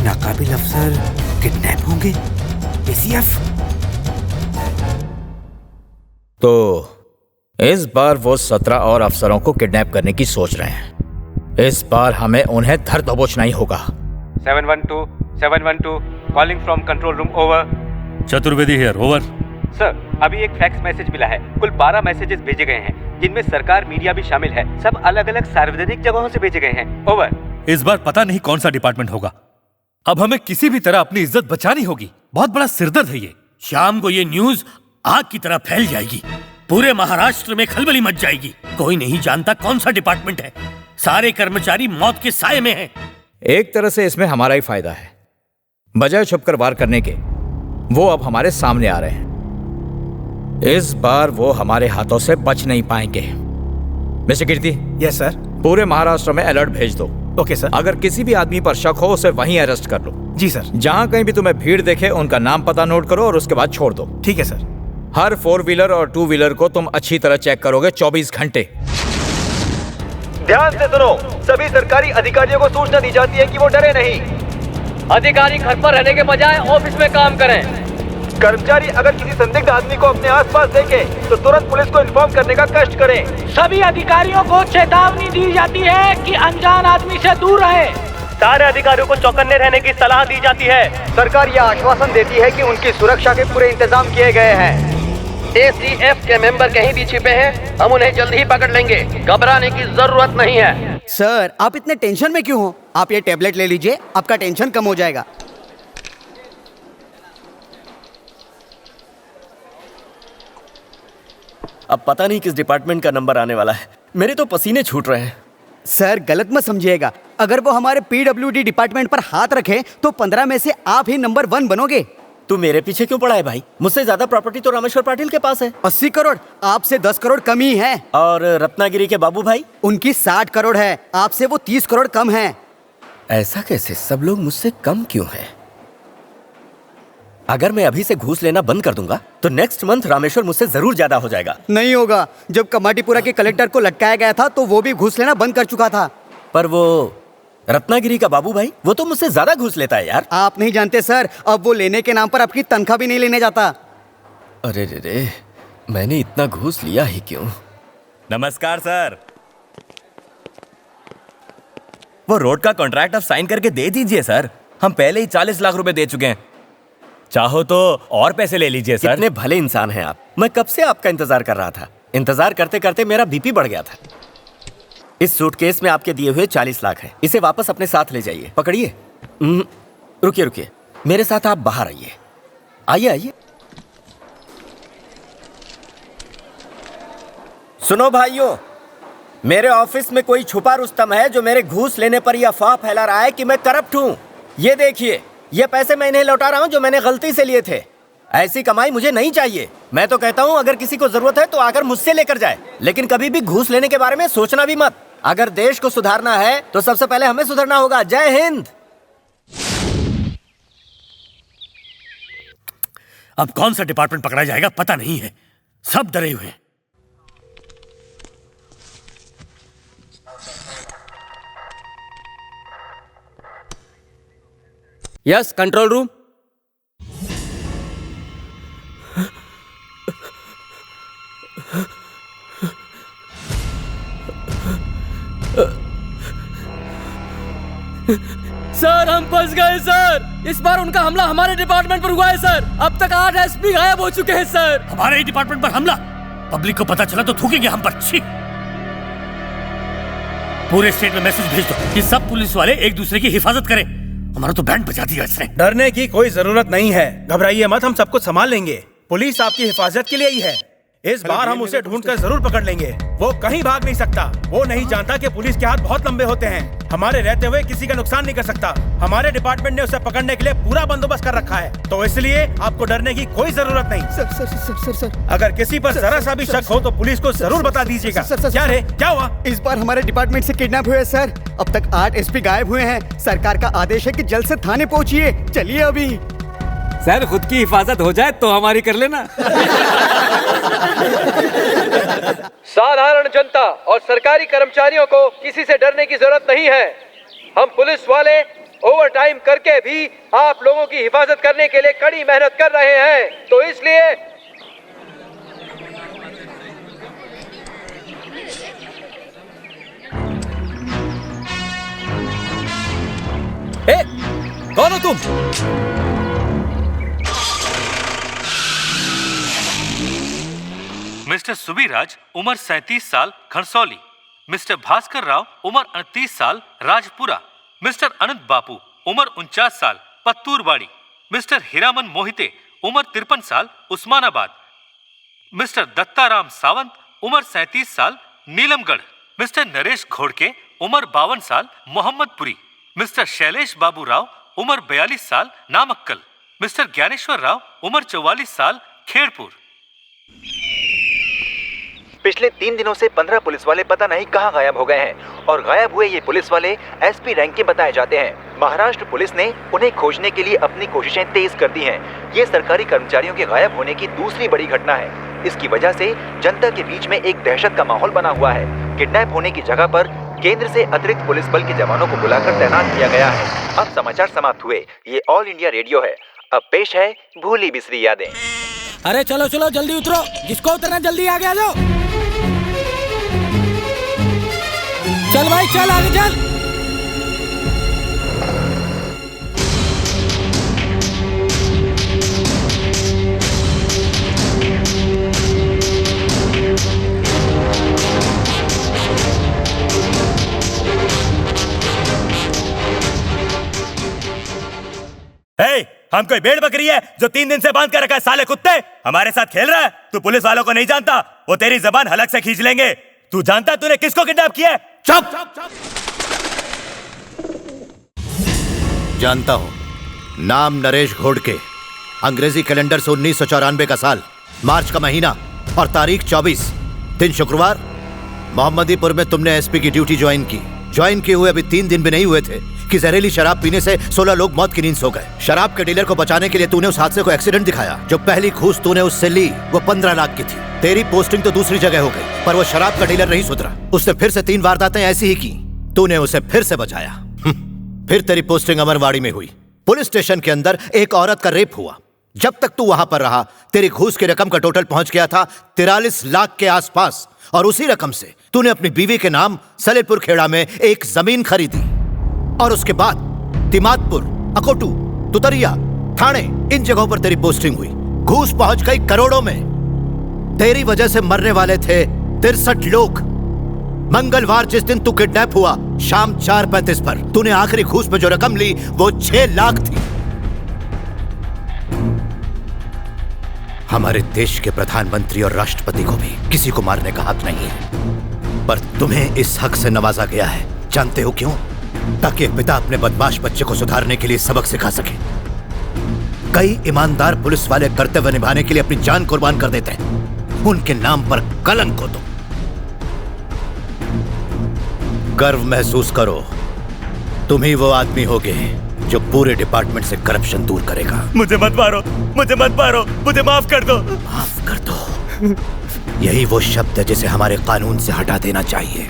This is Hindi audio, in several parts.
नाकाबिल अफसर किडनैप होंगे। एसीएफ। तो इस बार वो 17 और अफसरों को किडनैप करने की सोच रहे हैं। इस बार हमें उन्हें धर दबोचना ही होगा। 712 calling from control room over. Chaturvedi here over. Sir, अभी एक फैक्स मैसेज मिला है। कुल 12 मैसेजेस भेजे गए हैं, जिनमें सरकार मीडिया भी शामिल है। सब अलग अलग सार्वजनिक जगहों से भेजे गए हैं। ओवर। इस बार पता नहीं कौन सा डिपार्टमेंट होगा। अब हमें किसी भी तरह अपनी इज्जत बचानी होगी। बहुत बड़ा सिरदर्द है ये। शाम को ये न्यूज आग की तरह फैल जाएगी। पूरे महाराष्ट्र में खलबली मच जाएगी। कोई नहीं जानता कौन सा डिपार्टमेंट है। सारे कर्मचारी मौत के साए में हैं। एक तरह से इसमें हमारा ही फायदा है। बजाय छुपकर वार करने के, वो अब हमारे सामने आ रहे हैं। इस बार वो हमारे हाथों से बच नहीं पाएंगे। मिस्टर कीर्ति। Yes sir. पूरे महाराष्ट्र में अलर्ट भेज दो। Okay sir. अगर किसी भी आदमी पर शक हो उसे वहीं अरेस्ट कर लो। जी सर। जहां कहीं भी तुम्हें भीड़ देखे उनका नाम पता नोट करो और उसके बाद छोड़ दो। ठीक है सर। हर 4 व्हीलर और 2 व्हीलर को तुम अच्छी तरह चेक करोगे 24 घंटे। ध्यान से सुनो, सभी सरकारी अधिकारियों को सूचना दी जाती है कि वो डरे नहीं। अधिकारी घर पर रहने के बजाय ऑफिस में काम करें। कर्मचारी अगर किसी संदिग्ध आदमी को अपने आसपास देखे तो तुरंत पुलिस को इन्फॉर्म करने का कष्ट करें। सभी अधिकारियों को चेतावनी दी जाती है कि अनजान आदमी से दूर रहे। सारे अधिकारियों को चौकन्ने रहने की सलाह दी जाती है। सरकार यह आश्वासन देती है कि उनकी सुरक्षा के पूरे इंतजाम किए गए हैं। एसीएफ के मेंबर कहीं भी छिपे हैं, हम उन्हें जल्द ही पकड़ लेंगे। घबराने की जरूरत नहीं है। सर, आप इतने टेंशन में क्यों हो? आप ये टेबलेट ले लीजिए, आपका टेंशन कम हो जाएगा। अब पता नहीं किस डिपार्टमेंट का नंबर आने वाला है। मेरे तो पसीने छूट रहे हैं। सर, गलत मत समझिएगा। अगर वो हमारे पीडब्ल्यूडी डिपार्टमेंट पर हाथ रखे तो 15 में से आप ही नंबर 1 बनोगे। तू मेरे पीछे क्यों पड़ा है भाई? मुझसे ज्यादा प्रॉपर्टी तो रामेश्वर पाटिल के पास है। 80 करोड़, आपसे 10 करोड़ कम ही है। और रत्नागिरी के बाबू भाई, उनकी 60 करोड़ है, आपसे वो 30 करोड़ कम है। ऐसा कैसे? सब लोग मुझसे कम क्यों हैं? अगर मैं अभी से घूस लेना बंद कर दूंगा तो नेक्स्ट मंथ रामेश्वर मुझसे जरूर ज्यादा हो जाएगा। नहीं होगा। जब कमाटीपुरा के कलेक्टर को लटकाया गया था तो वो भी घूस लेना बंद कर चुका था। पर वो रत्नागिरी का बाबू भाई, वो तो मुझसे ज्यादा घूस लेता है यार। आप नहीं जानते सर, अब वो लेने के नाम पर आपकी तनख्वाह भी नहीं लेने जाता। अरे रे रे, मैंने इतना घूस लिया ही क्यों? नमस्कार सर। वो रोड का कॉन्ट्रैक्ट आप साइन करके दे दीजिए सर। हम पहले ही 40 लाख रुपए दे चुके हैं। चाहो तो और पैसे ले लीजिए सर। कितने भले इंसान हैं आप। मैं कब से आपका इंतजार कर रहा था। इंतजार करते करते मेरा बीपी बढ़ गया था। इस सूटकेस में आपके दिए हुए 40 लाख हैं। इसे वापस अपने साथ ले जाइए। पकड़िए। रुकिए रुकिए, मेरे साथ आप बाहर आइए। आइए आइए। सुनो भाइयों, मेरे ऑफिस में कोई छुपा रुस्तम है जो मेरे घूस लेने पर यह अफवाह फैला रहा है कि मैं करप्ट हूं। ये देखिए, ये पैसे मैं इन्हें लौटा रहा हूं जो मैंने गलती से लिए थे। ऐसी कमाई मुझे नहीं चाहिए। मैं तो कहता हूं अगर किसी को जरूरत है तो आकर मुझसे लेकर जाए, लेकिन कभी भी घूस लेने के बारे में सोचना भी मत। अगर देश को सुधारना है तो सबसे पहले हमें सुधरना होगा। जय हिंद। अब कौन सा डिपार्टमेंट पकड़ा जाएगा पता नहीं है। सब डरे हुए हैं। Yes, control room. सर, हम फंस गए सर। इस बार उनका हमला हमारे डिपार्टमेंट पर हुआ है सर। अब तक 8 एसपी गायब हो चुके हैं सर। हमारे ही डिपार्टमेंट पर हमला? पब्लिक को पता चला तो थूकेंगे हम पर। छी। पूरे स्टेट में मैसेज भेज दो कि सब पुलिस वाले एक दूसरे की हिफाजत करें। हमारा तो बैंड बजा दिया इसने। डरने की कोई जरूरत नहीं है। घबराइए मत, हम सब कुछ संभाल लेंगे। पुलिस आपकी हिफाजत के लिए ही है। इस बार हम उसे ढूंढकर जरूर पकड़ लेंगे। वो कहीं भाग नहीं सकता। वो नहीं जानता कि पुलिस के हाथ बहुत लंबे होते हैं। हमारे रहते हुए किसी का नुकसान नहीं कर सकता। हमारे डिपार्टमेंट ने उसे पकड़ने के लिए पूरा बंदोबस्त कर रखा है, तो इसलिए आपको डरने की कोई जरूरत नहीं। Sir sir sir sir sir अगर किसी पर जरा सा भी शक हो तो पुलिस को जरूर बता दीजिएगा। क्या रे, क्या हुआ? इस बार हमारे डिपार्टमेंट से किडनैप हुए सर। अब तक 8 एसपी गायब हुए हैं। सरकार का आदेश है कि जल्द से थाने पहुंचिए। चलिए अभी। सर, खुद की हिफाजत हो जाए तो हमारी कर लेना। साधारण जनता और सरकारी कर्मचारियों को किसी से डरने की जरूरत नहीं है। हम पुलिस वाले ओवर टाइम करके भी आप लोगों की हिफाजत करने के लिए कड़ी मेहनत कर रहे हैं, तो इसलिए कौन हो तुम? मिस्टर सुबीराज उम्र 37 साल खरसौली, मिस्टर भास्कर राव उम्र 38 साल राजपुरा, मिस्टर अनंत बापू उम्र 49 साल पत्तूरबाड़ी, मिस्टर हीरामन मोहिते उम्र 53 साल उस्मानाबाद, मिस्टर दत्ताराम सावंत उम्र 37 साल नीलमगढ़, मिस्टर नरेश घोड़के उम्र 52 साल मोहम्मदपुरी, मिस्टर शैलेश बाबू राव उम्र 42 साल नामक्कल, मिस्टर ज्ञानेश्वर राव उम्र 44 साल खेड़पुर। पिछले 3 दिनों से 15 पुलिस वाले पता नहीं कहां गायब हो गए हैं और गायब हुए ये पुलिस वाले एसपी रैंक के बताए जाते हैं। महाराष्ट्र पुलिस ने उन्हें खोजने के लिए अपनी कोशिशें तेज कर दी हैं। ये सरकारी कर्मचारियों के गायब होने की दूसरी बड़ी घटना है। इसकी वजह से जनता के बीच में एक दहशत का माहौल बना हुआ है। किडनैप होने की जगह पर केंद्र से अतिरिक्त पुलिस बल के जवानों को बुलाकर तैनात किया गया है। अब समाचार समाप्त हुए। ये ऑल इंडिया रेडियो है। अब पेश है भूली बिसरी यादें। अरे चलो चलो जल्दी उतरो, जिसको उतरना जल्दी आगे आ जाओ। चल भाई चल आगे चल। हम कोई भेड़ बकरी है जो 3 दिन से बांध कर रखा है? साले कुत्ते हमारे साथ खेल रहा है। तू पुलिस वालों को नहीं जानता, वो तेरी जबान हलक से खींच लेंगे। तू जानता तूने किसको किडनैप किया है? चुप! जानता हूं, नाम नरेश घोड़के, अंग्रेजी कैलेंडर से 1994 का साल, मार्च का महीना और तारीख 24, दिन शुक्रवार। मोहम्मदीपुर में तुमने एसपी की ड्यूटी ज्वाइन किए हुए अभी 3 दिन भी नहीं हुए थे कि जहरीली शराब पीने से 16 लोग मौत की नींद सो गए। शराब के डीलर को बचाने के लिए तूने उस हादसे को एक्सीडेंट दिखाया। जो पहली घूस तूने उससे ली वो 15 लाख की थी। तेरी पोस्टिंग तो दूसरी जगह हो गई, पर वो शराब का डीलर नहीं सुधरा। उसने फिर से 3 वारदातें ऐसी ही की। तूने उसे फिर से बचाया। फिर तेरी पोस्टिंग अमरवाड़ी में हुई। पुलिस स्टेशन के अंदर एक औरत का रेप हुआ। जब तक तू वहां पर रहा, तेरी घूस की रकम का टोटल पहुंच गया था 43 लाख के आसपास। और उसी रकम से तूने अपनी बीवी के नाम सलेलपुर खेड़ा में एक जमीन खरीदी। और उसके बाद तिमादपुर, अकोटू, तुतरिया, थाने, इन जगहों पर तेरी पोस्टिंग हुई। घूस पहुंच गई करोड़ों में। तेरी वजह से मरने वाले थे 63 लोग। मंगलवार जिस दिन तू किडनैप हुआ, शाम 4:35 पर तूने आखिरी घूस में जो रकम ली वो 6 लाख थी। हमारे देश के प्रधानमंत्री और राष्ट्रपति को भी किसी को मारने का हक नहीं है, पर तुम्हें इस हक से नवाजा गया है। जानते हो क्यों? ताकि एक पिता अपने बदमाश बच्चे को सुधारने के लिए सबक सिखा सके। कई ईमानदार पुलिस वाले कर्तव्य निभाने के लिए अपनी जान कुर्बान कर देते हैं। उनके नाम पर कलंक हो। तुम गर्व महसूस करो, तुम ही वो आदमी होगे जो पूरे डिपार्टमेंट से करप्शन दूर करेगा। मुझे मत मारो, मुझे मत मारो, मुझे माफ कर दो। माफ कर दो, यही वो शब्द है जिसे हमारे कानून से हटा देना चाहिए।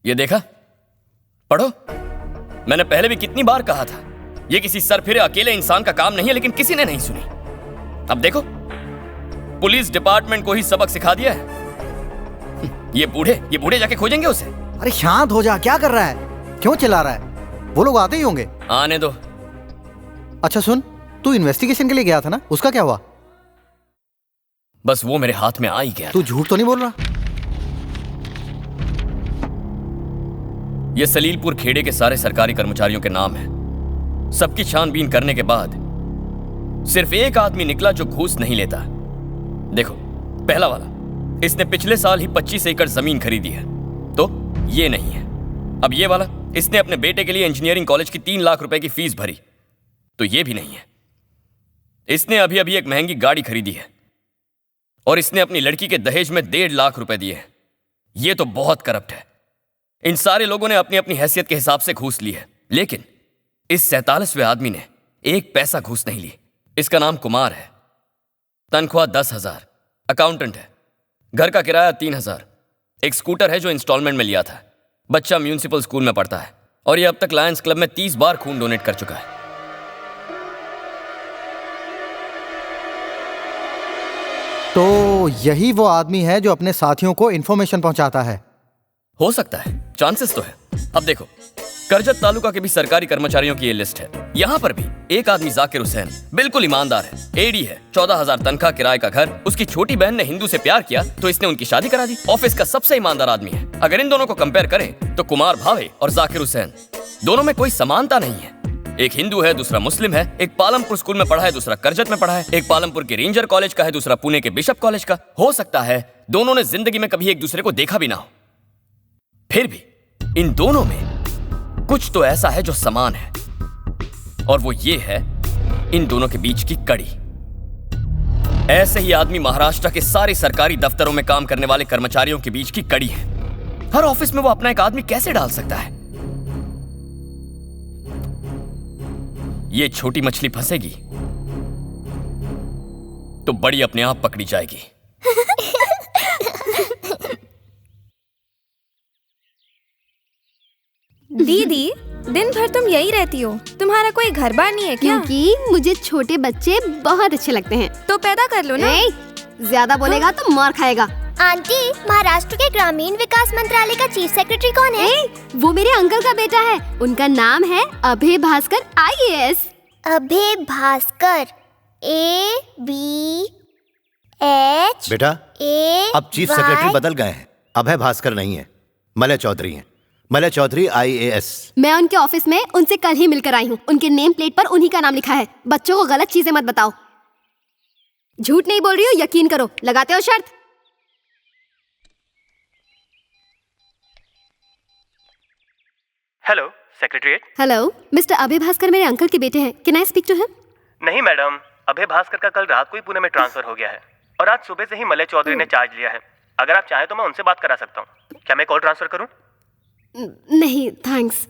ये देखा, पढ़ो। मैंने पहले भी कितनी बार कहा था, ये किसी सरफिरे अकेले इंसान का काम नहीं है, लेकिन किसी ने नहीं सुनी। अब देखो, पुलिस डिपार्टमेंट को ही सबक सिखा दिया है। ये बूढ़े जाके खोजेंगे उसे। अरे शांत हो जा, क्या कर रहा है? क्यों चिल्ला रहा है? वो लोग आते ही होंगे। आने दो। अच्छा सुन, तू इन्वेस्टिगेशन के लिए गया था ना, उसका क्या हुआ? बस वो मेरे हाथ में आ ही गया। तू झूठ तो नहीं बोल रहा? ये सलीलपुर खेड़े के सारे सरकारी कर्मचारियों के नाम हैं। सबकी छानबीन करने के बाद सिर्फ एक आदमी निकला जो घूस नहीं लेता। देखो, पहला वाला, इसने पिछले साल ही 25 एकड़ जमीन खरीदी है, तो ये नहीं है। अब ये वाला, इसने अपने बेटे के लिए इंजीनियरिंग कॉलेज की 3 लाख रुपए की फीस भरी, तो ये भी नहीं है। इसने अभी अभी एक महंगी गाड़ी खरीदी है, और इसने अपनी लड़की के दहेज में 1.5 लाख रुपए दिए हैं। ये तो बहुत करप्ट है। इन सारे लोगों ने अपनी अपनी हैसियत के हिसाब से घूस ली है, लेकिन इस 47वें आदमी ने एक पैसा घूस नहीं ली। इसका नाम कुमार है, तनख्वाह 10,000, अकाउंटेंट है, घर का किराया 3,000, एक स्कूटर है जो इंस्टॉलमेंट में लिया था, बच्चा म्यूनिसिपल स्कूल में पढ़ता है और ये अब तक लायंस क्लब में 30 बार खून डोनेट कर चुका है। तो यही वो आदमी है जो अपने साथियों को इन्फॉर्मेशन पहुंचाता है। हो सकता है, चांसेस तो है। अब देखो, करजत तालुका के भी सरकारी कर्मचारियों की ये लिस्ट है। यहाँ पर भी एक आदमी जाकिर हुसैन बिल्कुल ईमानदार है, एडी है, 14,000 तनख्वाह, किराए का घर। उसकी छोटी बहन ने हिंदू से प्यार किया तो इसने उनकी शादी करा दी। ऑफिस का सबसे ईमानदार आदमी है। अगर इन दोनों को कंपेयर करें तो कुमार भावे और जाकिर हुसैन दोनों में कोई समानता नहीं है। एक हिंदू है, दूसरा मुस्लिम है, एक पालमपुर स्कूल में पढ़ा है, दूसरा करजत में पढ़ा है, एक पालमपुर के रेंजर कॉलेज का है, दूसरा पुणे के बिशप कॉलेज का। हो सकता है दोनों ने जिंदगी में कभी एक दूसरे को देखा भी ना हो, फिर भी इन दोनों में कुछ तो ऐसा है जो समान है, और वो ये है इन दोनों के बीच की कड़ी। ऐसे ही आदमी महाराष्ट्र के सारे सरकारी दफ्तरों में काम करने वाले कर्मचारियों के बीच की कड़ी है। हर ऑफिस में वो अपना एक आदमी कैसे डाल सकता है? ये छोटी मछली फंसेगी तो बड़ी अपने आप पकड़ी जाएगी। दीदी, दिन भर तुम यही रहती हो, तुम्हारा कोई घर बार नहीं है क्या? क्योंकि मुझे छोटे बच्चे बहुत अच्छे लगते हैं। तो पैदा कर लो ना। ज्यादा बोलेगा तो मार खाएगा। आंटी, महाराष्ट्र के ग्रामीण विकास मंत्रालय का चीफ सेक्रेटरी कौन है? वो मेरे अंकल का बेटा है। उनका नाम है अभय भास्कर IAS। अभय भास्कर, ABH। बेटा, अब चीफ सेक्रेटरी बदल गए हैं। अभय भास्कर नहीं है, मलय चौधरी हैं। मलय चौधरी IAS। मैं उनके ऑफिस में उनसे कल ही मिलकर आई हूँ। उनके नेम प्लेट पर उन्हीं का नाम लिखा है। बच्चों को गलत चीजें मत बताओ। झूठ नहीं बोल रही हो, यकीन करो। लगाते हो शर्त? Hello secretariat. Hello, mister Abhay Bhaskar मेरे अंकल के बेटे हैं। Can I speak to him? नहीं मैडम, अभय भास्कर का कल रात को ही पुणे में ट्रांसफर हो गया है और आज सुबह से ही मलय चौधरी ने चार्ज लिया है। अगर आप चाहें तो मैं उनसे बात करा सकता हूँ। क्या मैं कॉल ट्रांसफर करूँ? नहीं थैंक्स।